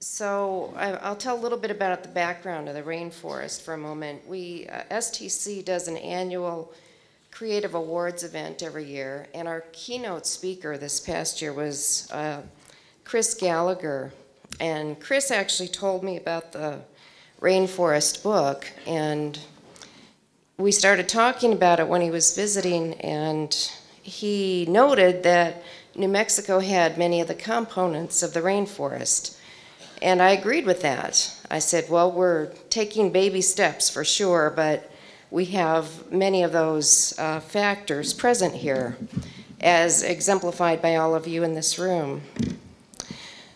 So I'll tell a little bit about the background of the rainforest for a moment. STC does an annual Creative Awards event every year, and our keynote speaker this past year was Chris Gallagher. And Chris actually told me about the Rainforest book, and we started talking about it when he was visiting, and he noted that New Mexico had many of the components of the rainforest. And I agreed with that. I said, well, we're taking baby steps for sure, but we have many of those factors present here, as exemplified by all of you in this room.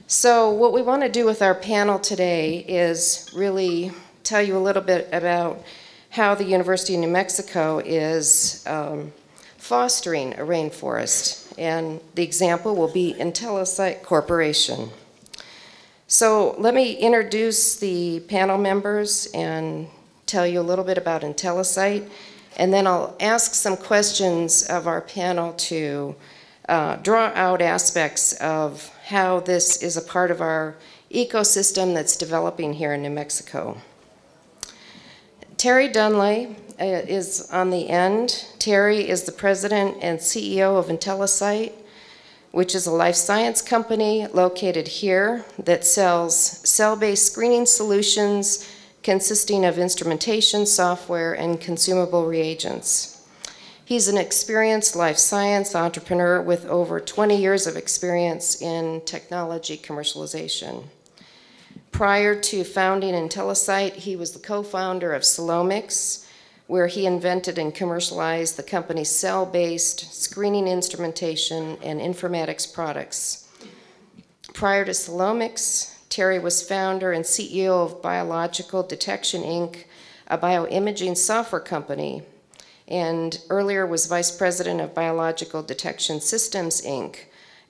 So what we want to do with our panel today is really tell you a little bit about how the University of New Mexico is fostering a rainforest. And the example will be IntelliCyt Corporation. So let me introduce the panel members and tell you a little bit about IntelliCyt, and then I'll ask some questions of our panel to draw out aspects of how this is a part of our ecosystem that's developing here in New Mexico. Terry Dunlay is on the end. Terry is the president and CEO of IntelliCyt, which is a life science company located here that sells cell-based screening solutions consisting of instrumentation, software, and consumable reagents. He's an experienced life science entrepreneur with over 20 years of experience in technology commercialization. Prior to founding IntelliCyt, he was the co-founder of Cellomics, where he invented and commercialized the company's cell-based screening instrumentation and informatics products. Prior to Cellomics, Terry was founder and CEO of Biological Detection, Inc., a bioimaging software company, and earlier was vice president of Biological Detection Systems, Inc.,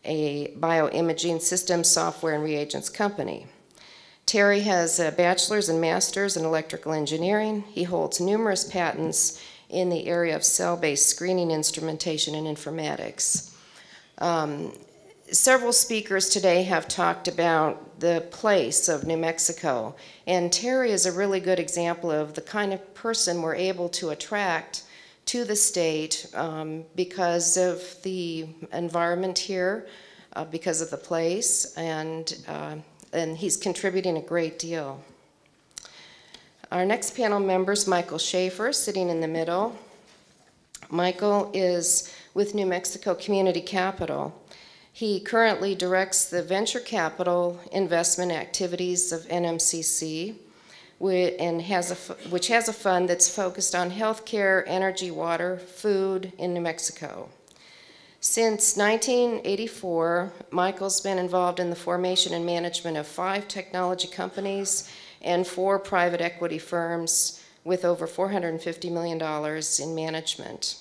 a bioimaging systems, software, and reagents company. Terry has a bachelor's and master's in electrical engineering. He holds numerous patents in the area of cell-based screening instrumentation and informatics. Several speakers today have talked about the place of New Mexico, and Terry is a really good example of the kind of person we're able to attract to the state because of the environment here, because of the place, and he's contributing a great deal. Our next panel member is Michael Schafer, sitting in the middle. Michael is with New Mexico Community Capital. He currently directs the venture capital investment activities of NMCC, which has a fund that's focused on healthcare, energy, water, food in New Mexico. Since 1984, Michael's been involved in the formation and management of 5 technology companies and 4 private equity firms with over $450 million in management.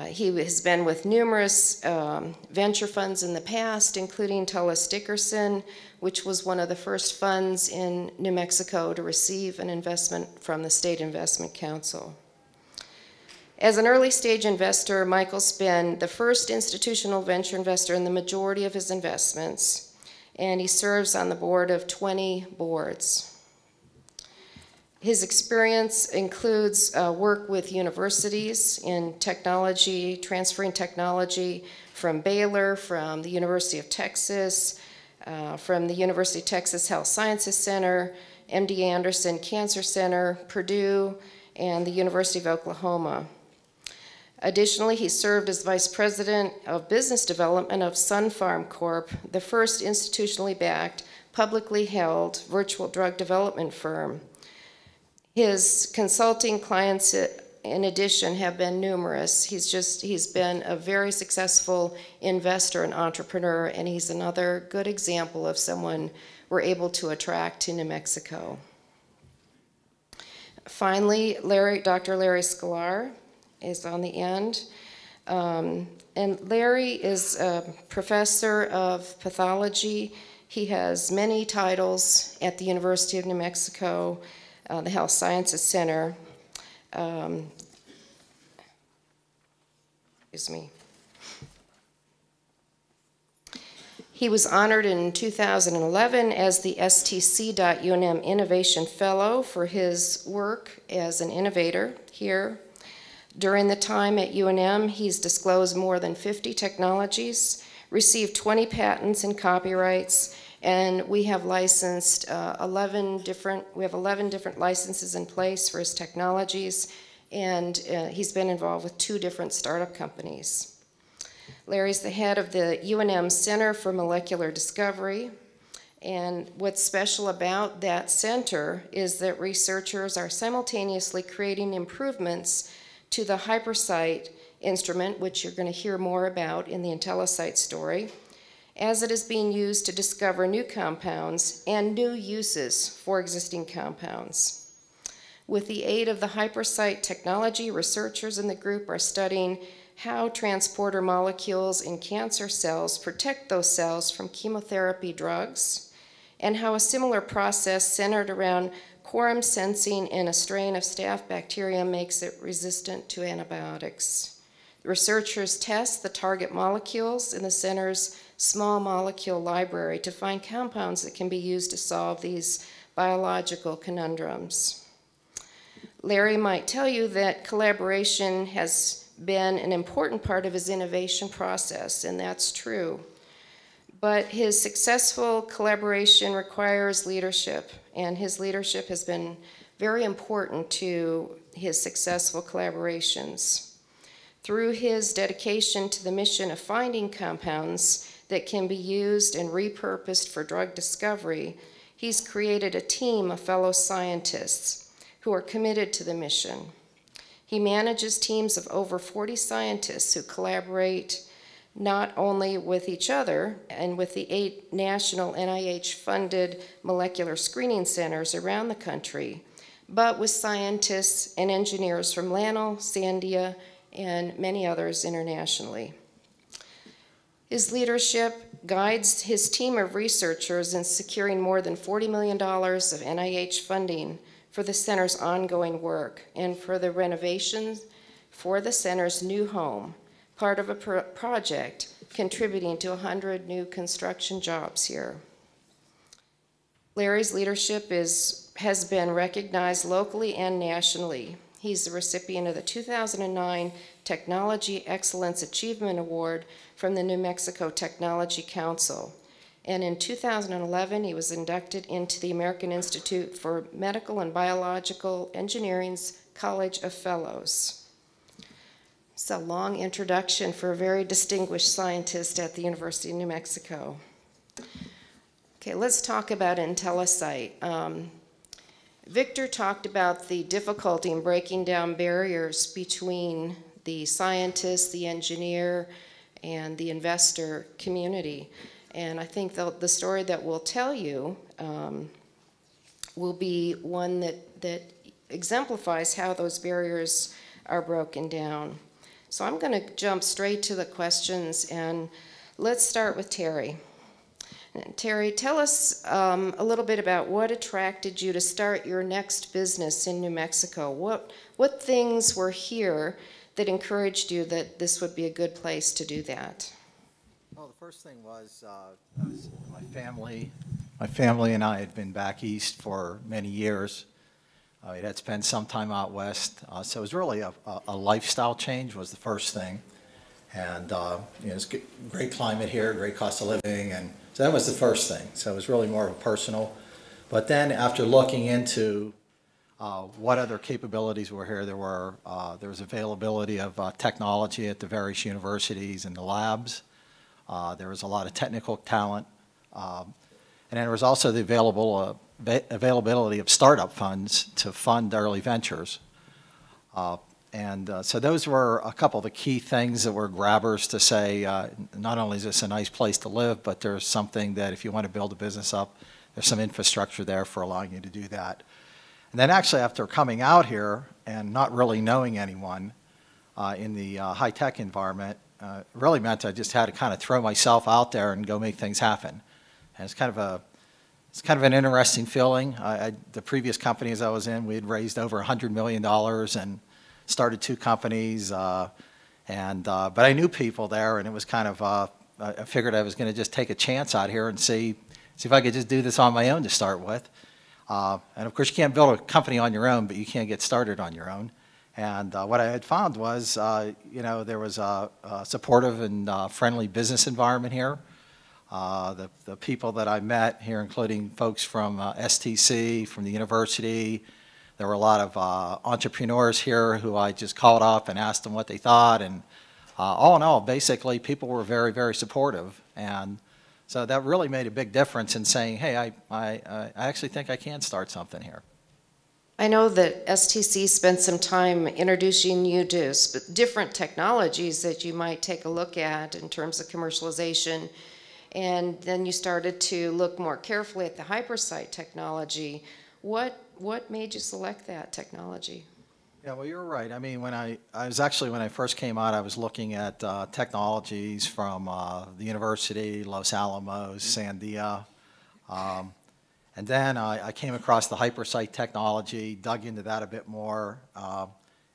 He has been with numerous venture funds in the past, including Tullis Dickerson, which was one of the first funds in New Mexico to receive an investment from the State Investment Council. As an early stage investor, Michael's been the first institutional venture investor in the majority of his investments, and he serves on the board of 20 boards. His experience includes work with universities in technology, transferring technology from Baylor, from the University of Texas, from the University of Texas Health Sciences Center, MD Anderson Cancer Center, Purdue, and the University of Oklahoma. Additionally, he served as Vice President of Business Development of Sun Farm Corp., the first institutionally backed, publicly held virtual drug development firm. His consulting clients, in addition, have been numerous. He's been a very successful investor and entrepreneur, and he's another good example of someone we're able to attract to New Mexico. Finally, Dr. Larry Sklar is on the end. And Larry is a professor of pathology. He has many titles at the University of New Mexico, the Health Sciences Center. Excuse me. He was honored in 2011 as the STC.UNM Innovation Fellow for his work as an innovator here. During the time at UNM, he's disclosed more than 50 technologies, received 20 patents and copyrights, and we have licensed 11 different licenses in place for his technologies, and he's been involved with 2 different startup companies. Larry's the head of the UNM Center for Molecular Discovery, and what's special about that center is that researchers are simultaneously creating improvements to the HyperCyt instrument, which you're going to hear more about in the IntelliCyt story, as it is being used to discover new compounds and new uses for existing compounds. With the aid of the HyperCyt technology, researchers in the group are studying how transporter molecules in cancer cells protect those cells from chemotherapy drugs, and how a similar process centered around quorum sensing in a strain of staph bacteria makes it resistant to antibiotics. The researchers test the target molecules in the center's small molecule library to find compounds that can be used to solve these biological conundrums. Larry might tell you that collaboration has been an important part of his innovation process, and that's true. But his successful collaboration requires leadership, and his leadership has been very important to his successful collaborations. Through his dedication to the mission of finding compounds that can be used and repurposed for drug discovery, he's created a team of fellow scientists who are committed to the mission. He manages teams of over 40 scientists who collaborate not only with each other and with the 8 national NIH-funded molecular screening centers around the country, but with scientists and engineers from Lano, Sandia, and many others internationally. His leadership guides his team of researchers in securing more than $40 million of NIH funding for the center's ongoing work and for the renovations for the center's new home, part of a project contributing to 100 new construction jobs here. Larry's leadership has been recognized locally and nationally. He's the recipient of the 2009 Technology Excellence Achievement Award from the New Mexico Technology Council. And in 2011, he was inducted into the American Institute for Medical and Biological Engineering's College of Fellows. It's a long introduction for a very distinguished scientist at the University of New Mexico. Okay, let's talk about IntelliCyt. Victor talked about the difficulty in breaking down barriers between the scientist, the engineer, and the investor community. And I think the story that we'll tell you will be one that exemplifies how those barriers are broken down. So I'm going to jump straight to the questions, and let's start with Terry. Terry, tell us a little bit about what attracted you to start your next business in New Mexico. What things were here that encouraged you that this would be a good place to do that? Well, the first thing was my family. My family and I had been back east for many years. We had spent some time out west, so it was really a lifestyle change was the first thing. And it's great climate here, great cost of living, and so that was the first thing. So it was really more of a personal. But then after looking into what other capabilities were here, there was availability of technology at the various universities and the labs. There was a lot of technical talent, and then there was also the availability of startup funds to fund early ventures. So those were a couple of the key things that were grabbers to say, not only is this a nice place to live, but there's something that if you want to build a business up, there's some infrastructure there for allowing you to do that. And then actually after coming out here and not really knowing anyone in the high-tech environment, it really meant I just had to kind of throw myself out there and go make things happen. And it's kind of an interesting feeling. The previous companies I was in, we had raised over $100 million and started 2 companies. But I knew people there, and it was kind of I figured I was going to just take a chance out here and see if I could just do this on my own to start with. And of course, you can't build a company on your own, but you can't get started on your own. And what I had found was, there was a supportive and friendly business environment here. The people that I met here, including folks from STC, from the university, there were a lot of entrepreneurs here who I just called up and asked them what they thought. And all in all, basically, people were very, very supportive. And so that really made a big difference in saying, hey, I actually think I can start something here. I know that STC spent some time introducing you to different technologies that you might take a look at in terms of commercialization, and then you started to look more carefully at the HyperCyt technology. What made you select that technology? Yeah, well, you're right. I mean, when I first came out, I was looking at technologies from the university, Los Alamos, Sandia. And then I came across the HyperCyt technology, dug into that a bit more,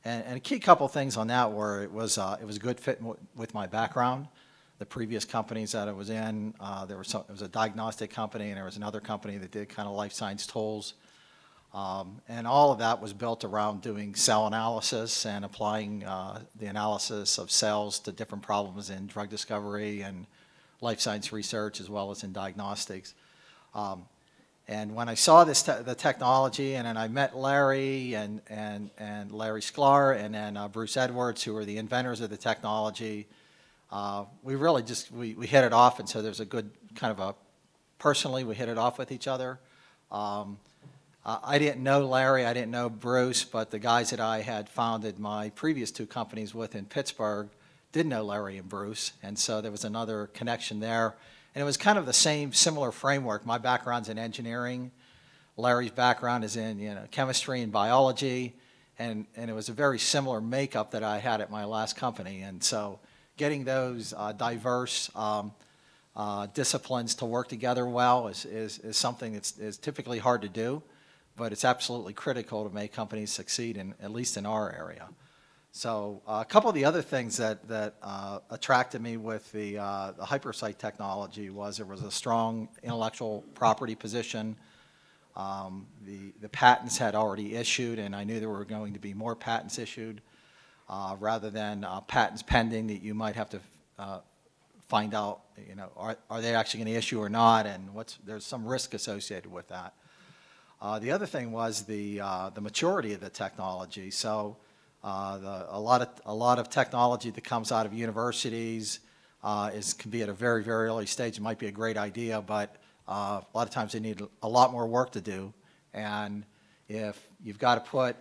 and a key couple things on that were it was a good fit with my background. The previous companies that I was in, it was a diagnostic company, and there was another company that did kind of life science tools, and all of that was built around doing cell analysis and applying the analysis of cells to different problems in drug discovery and life science research, as well as in diagnostics. And when I saw the technology, and then I met Larry and Larry Sklar, and then Bruce Edwards, who were the inventors of the technology, we really we hit it off, and so there's a good kind of personally, we hit it off with each other. I didn't know Larry, I didn't know Bruce, but the guys that I had founded my previous two companies with in Pittsburgh did know Larry and Bruce, and so there was another connection there. And it was kind of the similar framework. My background's in engineering. Larry's background is in chemistry and biology, and it was a very similar makeup that I had at my last company. And so getting those diverse disciplines to work together well is something that's typically hard to do, but it's absolutely critical to make companies succeed, at least in our area. So a couple of the other things that attracted me with the HyperCyt technology was there was a strong intellectual property position. The patents had already issued, and I knew there were going to be more patents issued rather than patents pending that you might have to find out, are they actually going to issue or not, and there's some risk associated with that. The other thing was the maturity of the technology. So a lot of technology that comes out of universities can be at a very, very early stage. It might be a great idea, but a lot of times they need a lot more work to do. And if you've got to put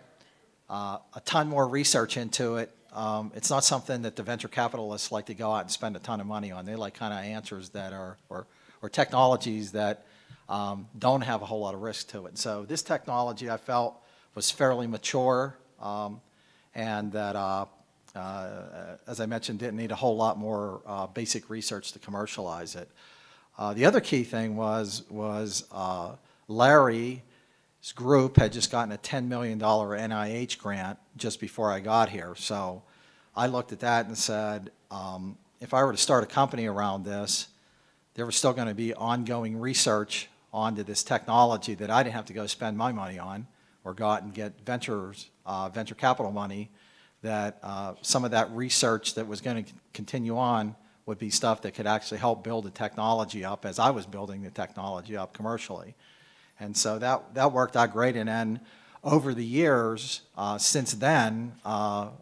a ton more research into it, it's not something that the venture capitalists like to go out and spend a ton of money on. They like kind of answers that are, or technologies that don't have a whole lot of risk to it. So this technology I felt was fairly mature. And that, as I mentioned, didn't need a whole lot more basic research to commercialize it. The other key thing was Larry's group had just gotten a $10 million NIH grant just before I got here. So I looked at that and said, if I were to start a company around this, there was still going to be ongoing research onto this technology that I didn't have to go spend my money on or go out and get venture capital money, that some of that research that was going to continue on would be stuff that could actually help build the technology up as I was building the technology up commercially. And so that worked out great. And then over the years, since then,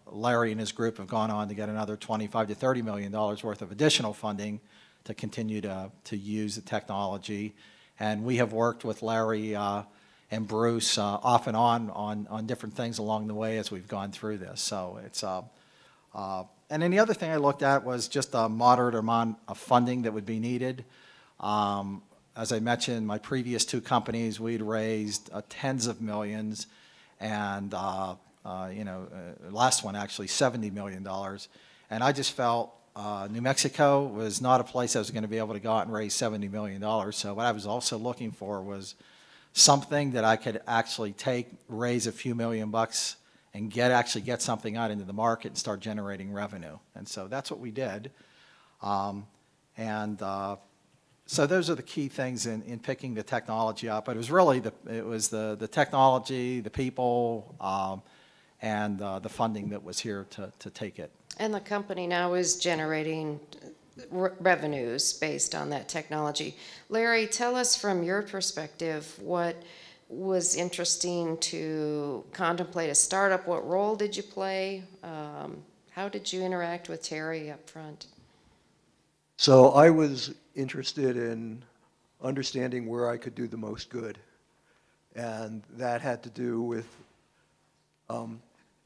Larry and his group have gone on to get another $25 to $30 million worth of additional funding to continue to use the technology. And we have worked with Larry and Bruce off and on different things along the way as we've gone through this. So it's and then the other thing I looked at was just a moderate amount of funding that would be needed. As I mentioned, my previous two companies, we'd raised tens of millions, and last one actually $70 million. And I just felt New Mexico was not a place I was going to be able to go out and raise $70 million. So what I was also looking for was something that I could actually raise a few million bucks and actually get something out into the market and start generating revenue. And so that's what we did. And so those are the key things in picking the technology up. But it was really the technology, the people, and the funding that was here to take it. And the company now is generating revenues based on that technology. Larry, tell us from your perspective what was interesting to contemplate a startup. What role did you play? How did you interact with Terry up front? So I was interested in understanding where I could do the most good. And that had to do with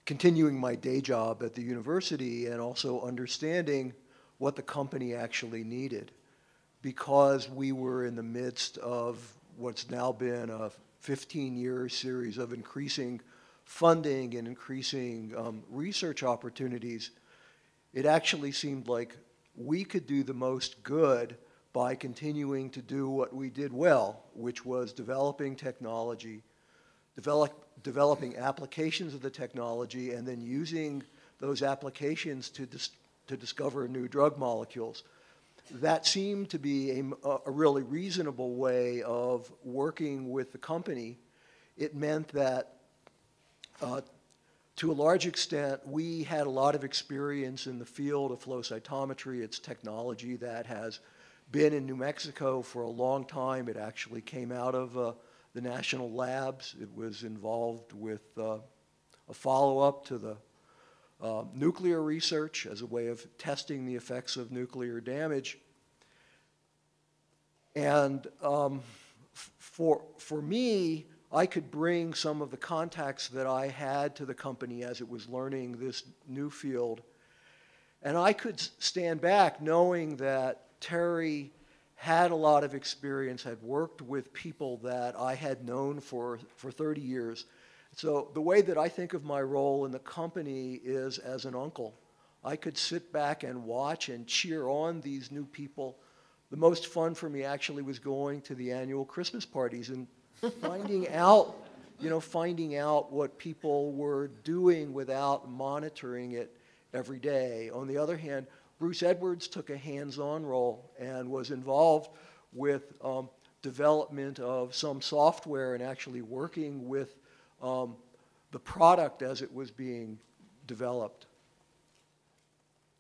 continuing my day job at the university and also understanding what the company actually needed. Because we were in the midst of what's now been a 15-year series of increasing funding and increasing research opportunities, it actually seemed like we could do the most good by continuing to do what we did well, which was developing technology, developing applications of the technology, and then using those applications to discover new drug molecules. That seemed to be a really reasonable way of working with the company. It meant that to a large extent, we had a lot of experience in the field of flow cytometry. It's technology that has been in New Mexico for a long time. It actually came out of the national labs. It was involved with a follow-up to the nuclear research as a way of testing the effects of nuclear damage. And for me, I could bring some of the contacts that I had to the company as it was learning this new field. And I could stand back knowing that Terry had a lot of experience, had worked with people that I had known for 30 years. So the way that I think of my role in the company is as an uncle. I could sit back and watch and cheer on these new people. The most fun for me actually was going to the annual Christmas parties and finding out what people were doing without monitoring it every day. On the other hand, Bruce Edwards took a hands-on role and was involved with development of some software and actually working with the product as it was being developed.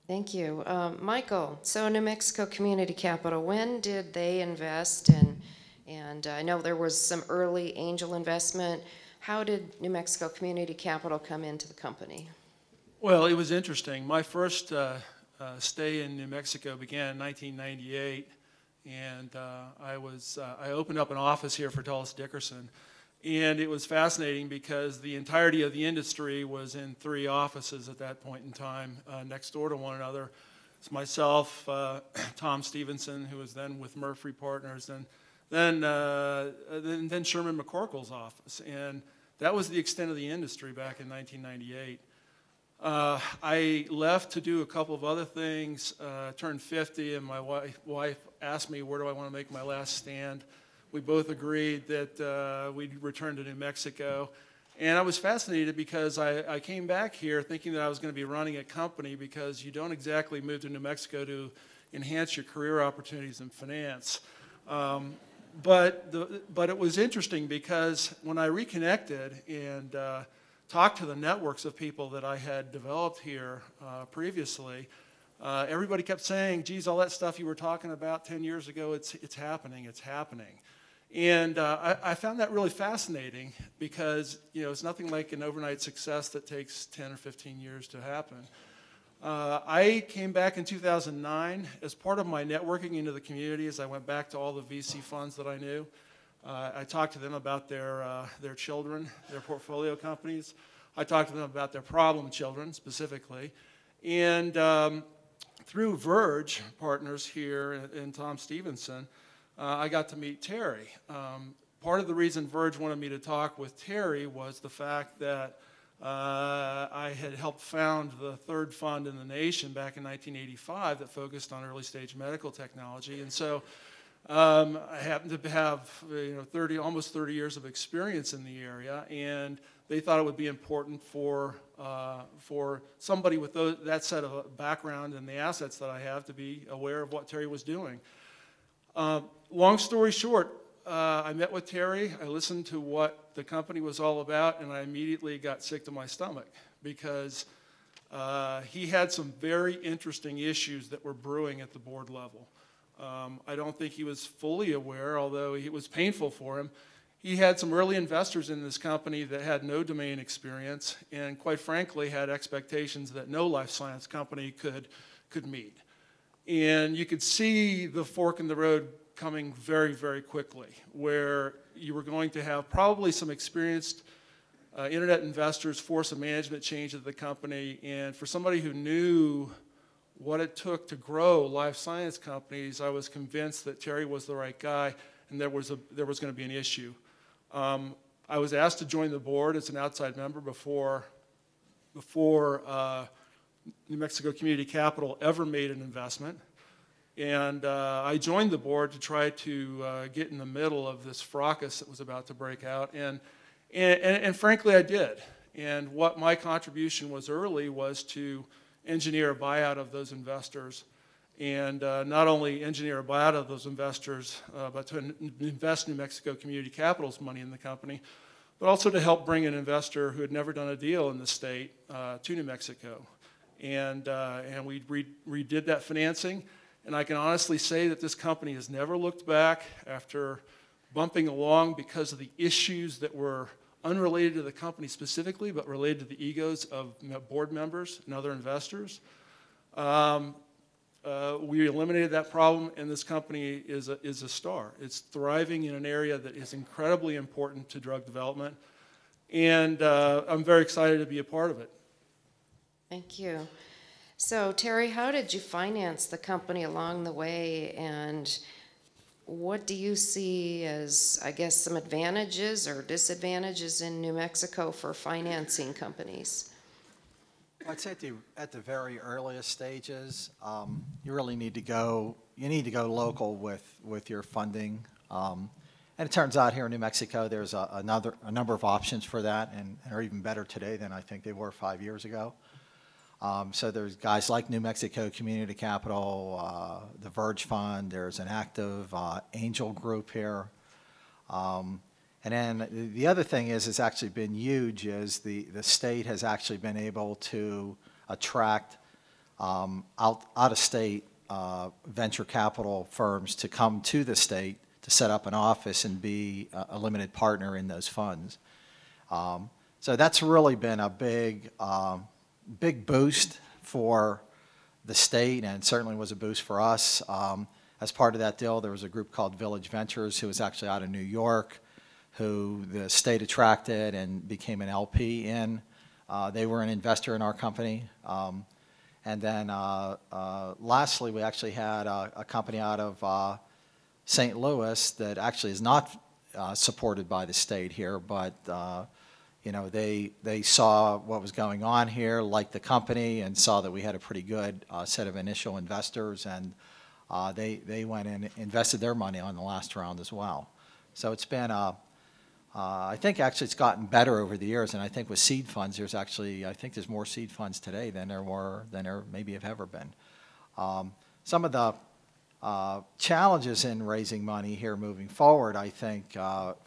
Thank you. Michael, so New Mexico Community Capital, when did they invest? And I know there was some early angel investment. How did New Mexico Community Capital come into the company? Well, it was interesting. My first stay in New Mexico began in 1998, and I opened up an office here for Dulles Dickerson. And it was fascinating because the entirety of the industry was in 3 offices at that point in time, next door to one another. It's myself, Tom Stevenson, who was then with Murphy Partners, and then Sherman McCorkle's office. And that was the extent of the industry back in 1998. I left to do a couple of other things, turned 50, and my wife asked me, where do I want to make my last stand? We both agreed that we'd return to New Mexico. And I was fascinated because I came back here thinking that I was going to be running a company, because you don't exactly move to New Mexico to enhance your career opportunities in finance. But it was interesting because when I reconnected and talked to the networks of people that I had developed here previously, everybody kept saying, geez, all that stuff you were talking about 10 years ago, it's happening, it's happening. And I found that really fascinating because, it's nothing like an overnight success that takes 10 or 15 years to happen. I came back in 2009 as part of my networking into the community. As I went back to all the VC funds that I knew. I talked to them about their children, their portfolio companies. I talked to them about their problem children specifically. And through Verge Partners here and Tom Stevenson, I got to meet Terry. Part of the reason Verge wanted me to talk with Terry was the fact that I had helped found the 3rd fund in the nation back in 1985 that focused on early stage medical technology. And so I happen to have almost 30 years of experience in the area, and they thought it would be important for somebody with that set of background and the assets that I have to be aware of what Terry was doing. Long story short, I met with Terry, I listened to what the company was all about, and I immediately got sick to my stomach because he had some very interesting issues that were brewing at the board level. I don't think he was fully aware, although it was painful for him. He had some early investors in this company that had no domain experience and, quite frankly, had expectations that no life science company could meet. And you could see the fork in the road coming very, very quickly, where you were going to have probably some experienced internet investors force a management change at the company, and for somebody who knew what it took to grow life science companies, I was convinced that Terry was the right guy, and there was going to be an issue. I was asked to join the board as an outside member before New Mexico Community Capital ever made an investment, and I joined the board to try to get in the middle of this fracas that was about to break out, and frankly, I did. And what my contribution was early was to engineer a buyout of those investors, and not only engineer a buyout of those investors, but to invest New Mexico Community Capital's money in the company, but also to help bring an investor who had never done a deal in the state to New Mexico. And we redid that financing, and I can honestly say that this company has never looked back after bumping along because of the issues that were unrelated to the company specifically, but related to the egos of board members and other investors. We eliminated that problem, and this company is a star. It's thriving in an area that is incredibly important to drug development, and I'm very excited to be a part of it. Thank you. So, Terry, how did you finance the company along the way, and what do you see as, I guess, some advantages or disadvantages in New Mexico for financing companies? I'd say at the very earliest stages, you really need to go local with your funding. And it turns out here in New Mexico, there's a number of options for that, and are even better today than I think they were 5 years ago. So there's guys like New Mexico Community Capital, the Verge Fund, there's an active angel group here. And then the other thing it's actually been huge is the state has actually been able to attract out-of-state venture capital firms to come to the state to set up an office and be a limited partner in those funds. So that's really been a big boost for the state, and certainly was a boost for us. As part of that deal, there was a group called Village Ventures who was actually out of New York, who the state attracted and became an LP in. They were an investor in our company. And then lastly, we actually had a company out of St. Louis that actually is not supported by the state here, but they saw what was going on here, liked the company, and saw that we had a pretty good set of initial investors, and they went and invested their money on the last round as well. So it's been I think actually it's gotten better over the years, and I think with seed funds, I think there's more seed funds today than there maybe have ever been. Some of the challenges in raising money here moving forward, I think,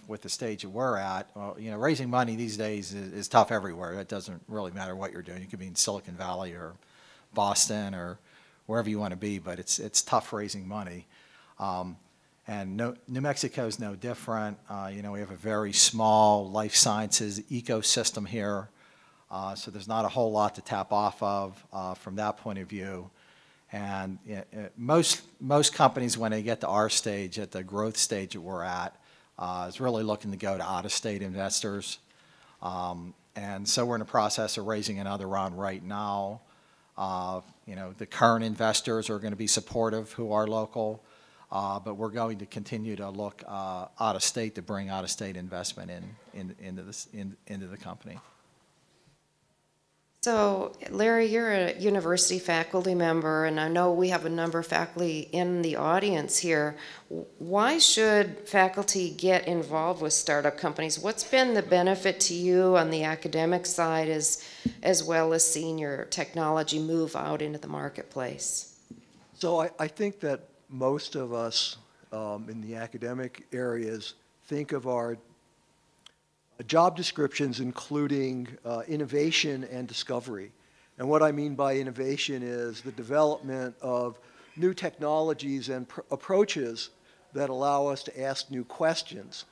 with the stage that we're at, raising money these days is tough everywhere. It doesn't really matter what you're doing. You could be in Silicon Valley or Boston or wherever you want to be, but it's tough raising money. And New Mexico is no different. We have a very small life sciences ecosystem here, so there's not a whole lot to tap off of from that point of view. And most companies, when they get to our stage, at the growth stage that we're at, is really looking to go to out-of-state investors. And so we're in the process of raising another round right now. The current investors are going to be supportive who are local. But we're going to continue to look out of state to bring out of state investment into the company. So, Larry, you're a university faculty member, and I know we have a number of faculty in the audience here. Why should faculty get involved with startup companies? What's been the benefit to you on the academic side as well as seeing your technology move out into the marketplace? So I think that most of us in the academic areas think of our job descriptions including innovation and discovery. And what I mean by innovation is the development of new technologies and approaches that allow us to ask new questions.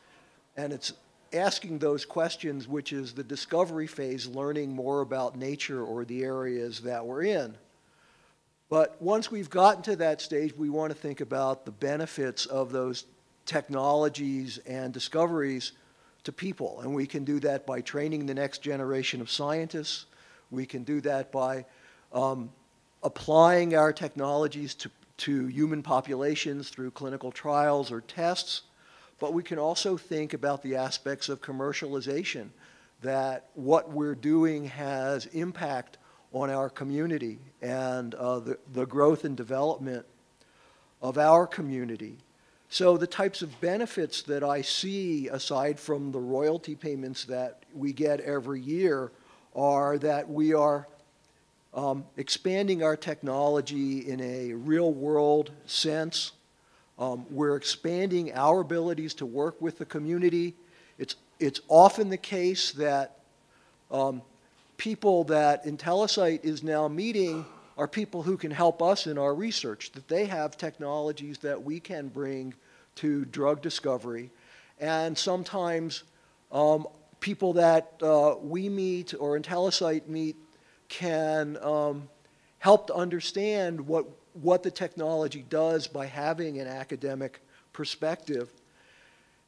And it's asking those questions, which is the discovery phase, learning more about nature or the areas that we're in. But once we've gotten to that stage, we want to think about the benefits of those technologies and discoveries to people. And we can do that by training the next generation of scientists. We can do that by applying our technologies to human populations through clinical trials or tests. But we can also think about the aspects of commercialization, that what we're doing has impact on our community and the growth and development of our community. So the types of benefits that I see, aside from the royalty payments that we get every year, are that we are expanding our technology in a real-world sense. We're expanding our abilities to work with the community. It's often the case that people that IntelliCyt is now meeting are people who can help us in our research, that they have technologies that we can bring to drug discovery. And sometimes people that we meet or IntelliCyt meet can help to understand what the technology does by having an academic perspective.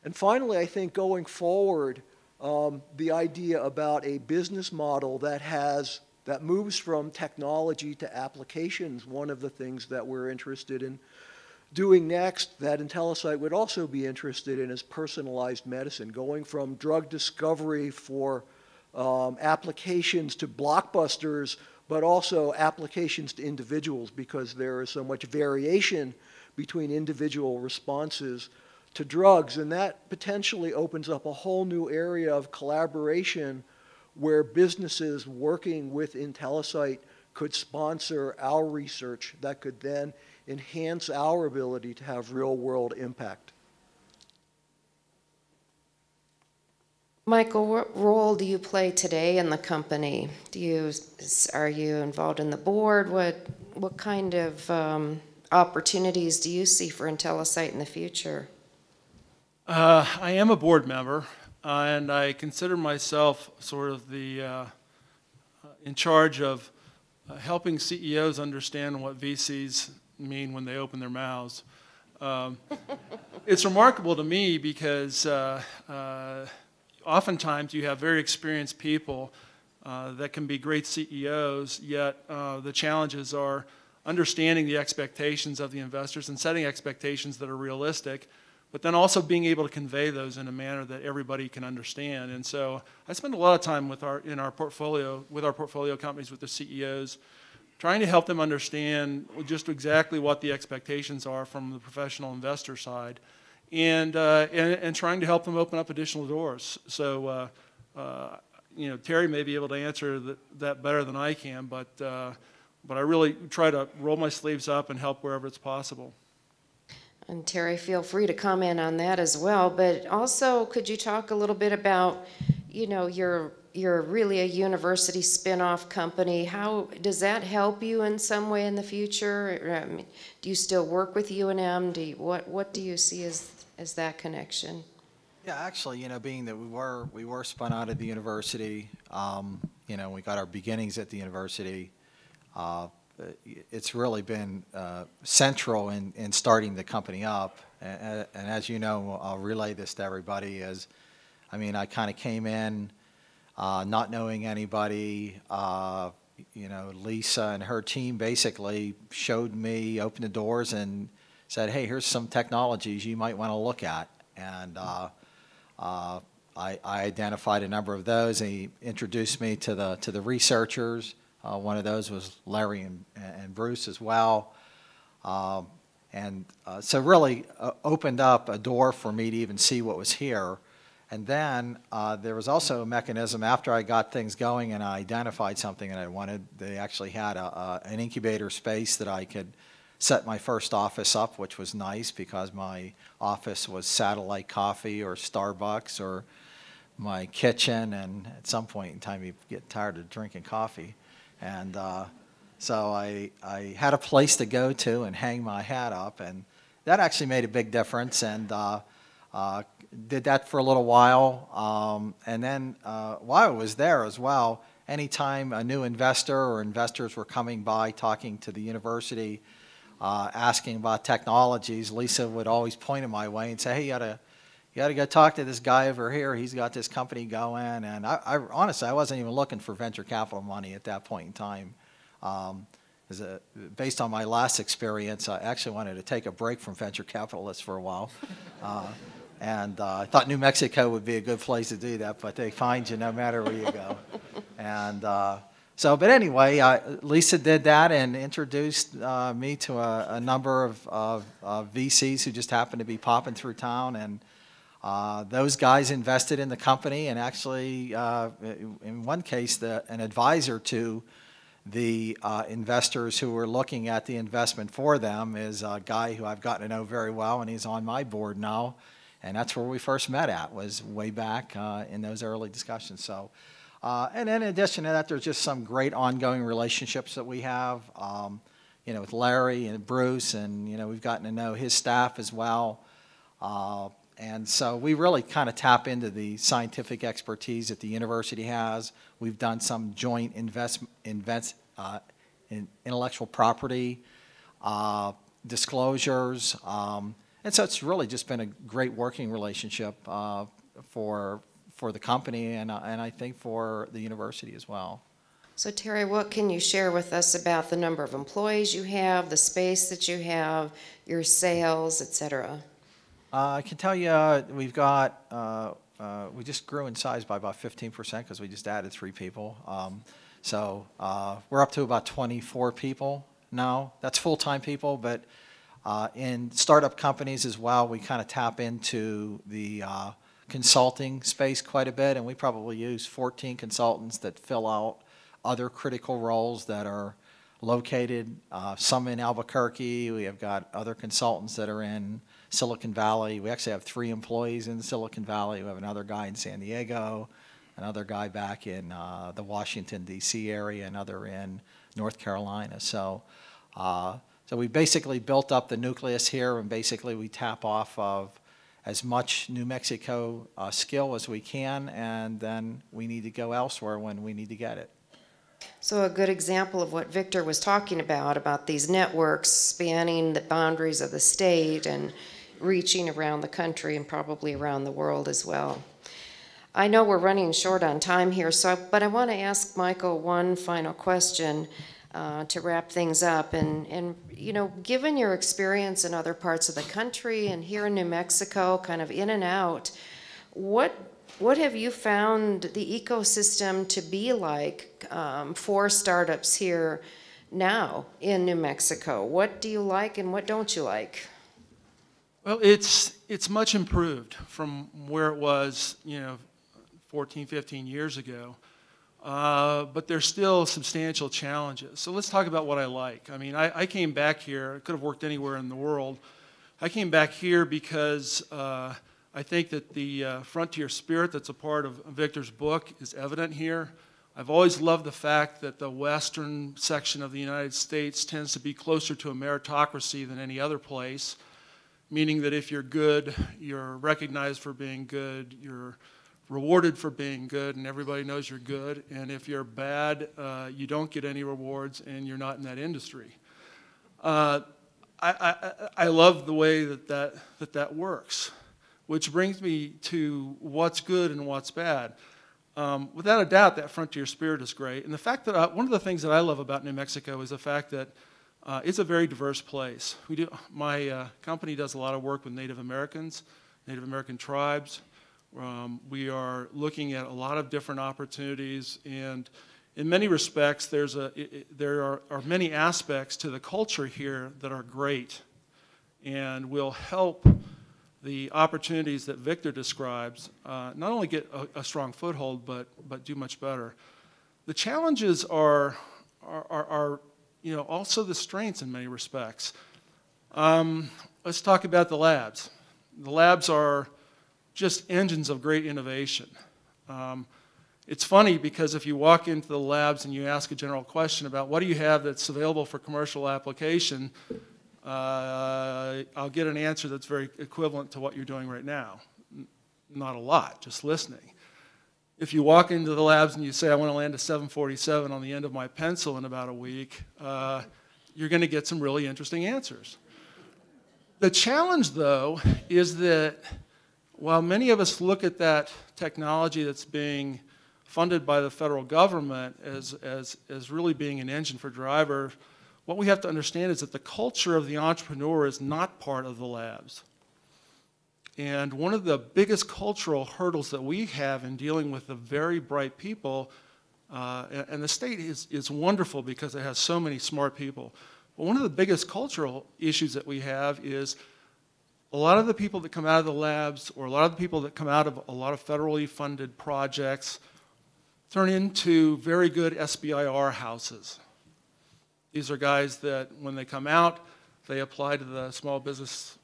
And finally, I think going forward, the idea about a business model that moves from technology to applications, one of the things that we're interested in doing next that IntelliCyt would also be interested in is personalized medicine, going from drug discovery for applications to blockbusters, but also applications to individuals, because there is so much variation between individual responses to drugs. And that potentially opens up a whole new area of collaboration where businesses working with IntelliCyt could sponsor our research that could then enhance our ability to have real-world impact. Michael, what role do you play today in the company? Are you involved in the board? What kind of opportunities do you see for IntelliCyt in the future? I am a board member, and I consider myself sort of the in charge of helping CEOs understand what VCs mean when they open their mouths. It's remarkable to me because oftentimes you have very experienced people that can be great CEOs, yet the challenges are understanding the expectations of the investors and setting expectations that are realistic, but then also being able to convey those in a manner that everybody can understand. And so I spend a lot of time with our portfolio companies, with the CEOs, trying to help them understand just exactly what the expectations are from the professional investor side, and trying to help them open up additional doors. So, Terry may be able to answer that better than I can, but I really try to roll my sleeves up and help wherever it's possible. And Terry, feel free to comment on that as well. But also, could you talk a little bit about, you're really a university spin-off company. How does that help you in some way in the future? I mean, do you still work with UNM? What do you see as that connection? Yeah, actually, being that we were spun out of the university, we got our beginnings at the university. It's really been central in starting the company up. And as you know, I'll relay this to everybody, I kind of came in not knowing anybody. Lisa and her team basically showed me, opened the doors and said, hey, here's some technologies you might want to look at. And I identified a number of those, and he introduced me to the researchers. One of those was Larry and Bruce as well. So really opened up a door for me to even see what was here. And then there was also a mechanism after I got things going and I identified something that I wanted. They actually had an incubator space that I could set my first office up, which was nice because my office was Satellite Coffee or Starbucks or my kitchen, and at some point in time you get tired of drinking coffee. And so I had a place to go to and hang my hat up, and that actually made a big difference, and did that for a little while. And then while I was there as well, anytime a new investor or investors were coming by talking to the university, asking about technologies, Lisa would always point them my way and say, hey, you got to go talk to this guy over here. He's got this company going. And I honestly, I wasn't even looking for venture capital money at that point in time. Based on my last experience, I actually wanted to take a break from venture capitalists for a while. And I thought New Mexico would be a good place to do that, but they find you no matter where you go. And but anyway, Lisa did that and introduced me to a number of VCs who just happened to be popping through town. And those guys invested in the company, and actually, in one case, an advisor to the investors who were looking at the investment for them is a guy who I've gotten to know very well, and he's on my board now. And that's where we first met at, was way back in those early discussions. So, and in addition to that, there's just some great ongoing relationships that we have, with Larry and Bruce, and, we've gotten to know his staff as well. And so we really kind of tap into the scientific expertise that the university has. We've done some joint in intellectual property disclosures. And so it's really just been a great working relationship for the company and I think for the university as well. So Terry, what can you share with us about the number of employees you have, the space that you have, your sales, et cetera? I can tell you we've got, we just grew in size by about 15% because we just added 3 people. So we're up to about 24 people now. That's full-time people, but in startup companies as well, we kind of tap into the consulting space quite a bit, and we probably use 14 consultants that fill out other critical roles that are located, some in Albuquerque. We have got other consultants that are in Silicon Valley. We actually have 3 employees in Silicon Valley. We have another guy in San Diego, another guy back in the Washington, D.C. area, another in North Carolina. So we basically built up the nucleus here, and basically we tap off of as much New Mexico skill as we can, and then we need to go elsewhere when we need to get it. So a good example of what Victor was talking about these networks spanning the boundaries of the state and reaching around the country and probably around the world as well. I know we're running short on time here, but I want to ask Michael one final question to wrap things up. And given your experience in other parts of the country and here in New Mexico, kind of in and out, what have you found the ecosystem to be like for startups here now in New Mexico? What do you like and what don't you like? Well, it's much improved from where it was, 14, 15 years ago. But there's still substantial challenges. So let's talk about what I like. I mean, I came back here. I could have worked anywhere in the world. I came back here because I think that the frontier spirit that's a part of Victor's book is evident here. I've always loved the fact that the western section of the United States tends to be closer to a meritocracy than any other place, meaning that if you're good, you're recognized for being good, you're rewarded for being good, and everybody knows you're good. And if you're bad, you don't get any rewards, and you're not in that industry. I love the way that works, which brings me to what's good and what's bad. Without a doubt, that frontier spirit is great. And the fact that one of the things that I love about New Mexico is the fact that it's a very diverse place. My company does a lot of work with Native Americans, Native American tribes. We are looking at a lot of different opportunities, and in many respects, there are many aspects to the culture here that are great and will help the opportunities that Victor describes not only get a strong foothold, but do much better. The challenges are also the strengths in many respects. Let's talk about the labs. The labs are just engines of great innovation. It's funny because if you walk into the labs and you ask a general question about what do you have that's available for commercial application, I'll get an answer that's very equivalent to what you're doing right now. Not a lot, just listening. If you walk into the labs and you say, I want to land a 747 on the end of my pencil in about a week, you're going to get some really interesting answers. The challenge, though, is that while many of us look at that technology that's being funded by the federal government as really being an engine for driver, what we have to understand is that the culture of the entrepreneur is not part of the labs. And one of the biggest cultural hurdles that we have in dealing with the very bright people, and the state is wonderful because it has so many smart people, but one of the biggest cultural issues that we have is a lot of the people that come out of the labs, or a lot of the people that come out of a lot of federally funded projects, turn into very good SBIR houses. These are guys that when they come out, they apply to the Small Business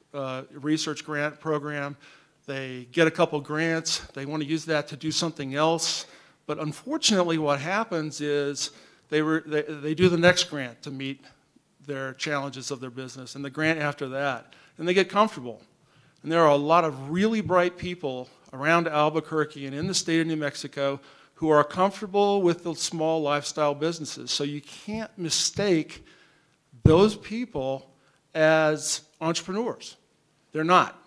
Research Grant Program. They get a couple grants. They want to use that to do something else. But unfortunately, what happens is they do the next grant to meet their challenges of their business, and the grant after that, and they get comfortable. And there are a lot of really bright people around Albuquerque and in the state of New Mexico who are comfortable with the small lifestyle businesses. So you can't mistake those people as entrepreneurs. They're not.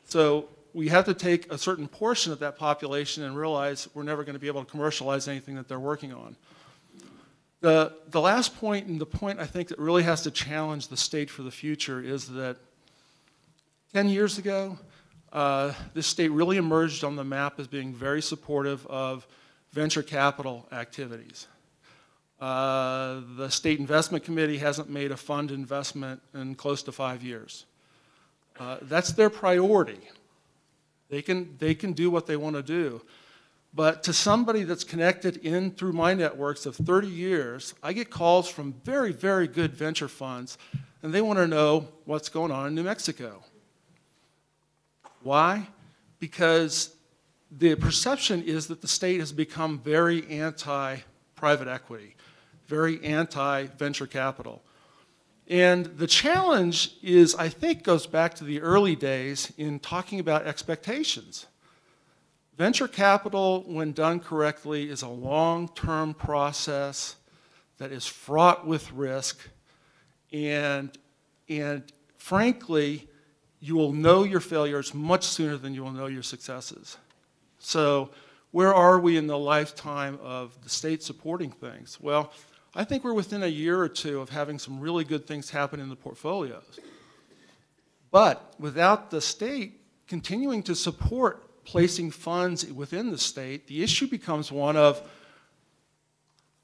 So we have to take a certain portion of that population and realize we're never going to be able to commercialize anything that they're working on. The last point, and the point I think that really has to challenge the state for the future, is that 10 years ago, this state really emerged on the map as being very supportive of venture capital activities. The State Investment Committee hasn't made a fund investment in close to 5 years. That's their priority. They can do what they want to do. But to somebody that's connected in through my networks of 30 years, I get calls from very, very good venture funds, and they want to know what's going on in New Mexico. Why? Because the perception is that the state has become very anti-private equity, very anti-venture capital. And the challenge is, I think, goes back to the early days in talking about expectations. Venture capital, when done correctly, is a long-term process that is fraught with risk, and frankly, you will know your failures much sooner than you will know your successes. So where are we in the lifetime of the state supporting things? Well, I think we're within a year or two of having some really good things happen in the portfolios. But without the state continuing to support placing funds within the state, the issue becomes one of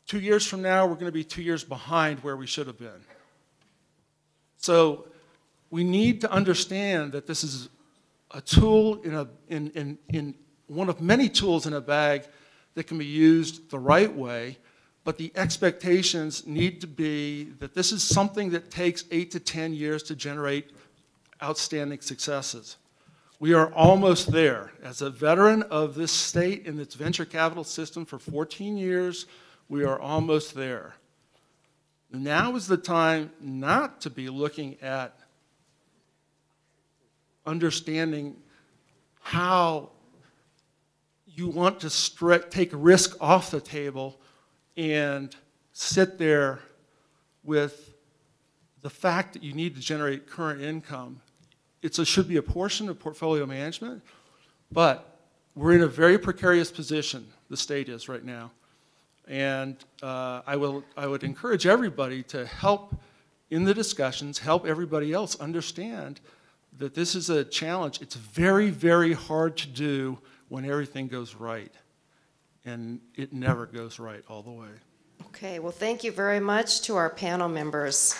2 years from now, we're going to be 2 years behind where we should have been. So we need to understand that this is a tool in one of many tools in a bag that can be used the right way, but the expectations need to be that this is something that takes 8 to 10 years to generate outstanding successes. We are almost there. As a veteran of this state and its venture capital system for 14 years, we are almost there. Now is the time not to be looking at understanding how you want to take risk off the table and sit there with the fact that you need to generate current income. It should be a portion of portfolio management, but we're in a very precarious position, the state is right now. And I would encourage everybody to help in the discussions, help everybody else understand that this is a challenge. It's very, very hard to do when everything goes right. And it never goes right all the way. Okay, well, thank you very much to our panel members.